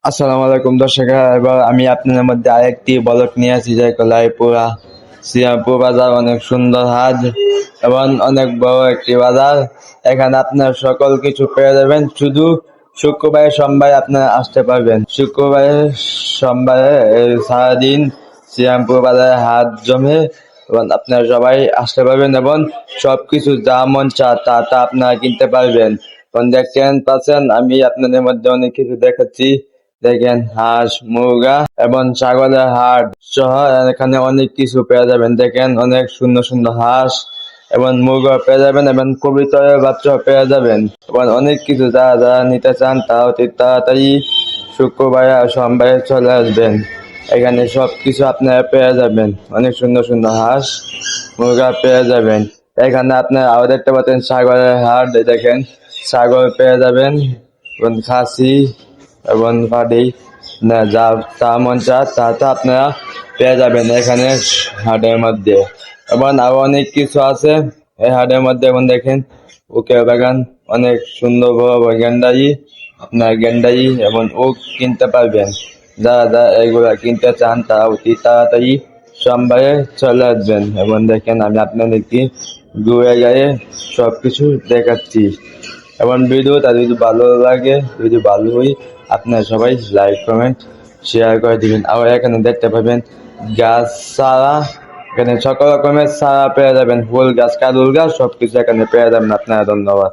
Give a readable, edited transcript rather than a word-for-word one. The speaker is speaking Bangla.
আসসালামু আলাইকুম দর্শকেরা, এবার আমি আপনাদের মধ্যে আরেকটি ব্লগ নিয়ে আসি যে কলাইপুরা শ্রীরামপুর বাজার অনেক সুন্দর হাট এবং অনেক বড় একটি বাজার। এখানে আপনার সকল কিছু পেয়ে যাবেন, শুধু শুক্রবারে সোমবারে আপনারা আসতে পারবেন। শুক্রবারে সোমবারে এই সারাদিন শ্রীরামপুর বাজারে হাট জমে এবং আপনারা সবাই আসতে পারবেন এবং সবকিছু যা মন চা তা তা আপনারা কিনতে পারবেন। এখন দেখতেন পাচ্ছেন আমি আপনাদের মধ্যে অনেক কিছু দেখাচ্ছি। দেখেন হাঁস, মুরগা এবং ছাগলের হাট সহ এখানে অনেক কিছু পেয়ে যাবেন। দেখেন অনেক সুন্দর সুন্দর হাঁস এবং মুরগা পেয়ে যাবেন এবং কবুতরের বাচ্চা পেয়ে যাবেন এবং অনেক কিছু যারা যারা নিতে চান তারা অতি তাড়াতাড়ি শুক্রবারে আর সোমবারে চলে আসবেন। এখানে সব কিছু আপনারা পেয়ে যাবেন, অনেক সুন্দর সুন্দর হাঁস মুরগা পেয়ে যাবেন। এখানে আপনারা আরো দেখতে পাচ্ছেন ছাগলের হাট, দেখেন ছাগল পেয়ে যাবেন এবং খাসি এবং পাটি না যা চা মন চা তা তা আপনারা পেয়ে যাবেন এখানে হাটের মধ্যে। এবং আরো অনেক কিছু আছে এই হাটের মধ্যে। এখন দেখেন ওকে বাগান অনেক সুন্দর বড় বড় গেন্ডারি, আপনার গেন্ডারি এবং ওক কিনতে পারবেন। যারা যারা এগুলা কিনতে চান তারা অতি তাড়াতাড়ি সোমবারে চলে আসবেন। এবং দেখেন আমি আপনাদেরকে ঘুরে গায়ে সবকিছু দেখাচ্ছি। এবং ভিডিওটা যদি ভালো লাগে, যদি ভালো হয়, আপনারা সবাই লাইক কমেন্ট শেয়ার করে দিবেন। আর এখানে দেখতে পাবেন গাছ চারা, এখানে সকল রকমের চারা পেয়ে যাবেন, ফুল গাছ কাঁদুল গাছ সবকিছু এখানে পেয়ে যাবেন আপনারা। ধন্যবাদ।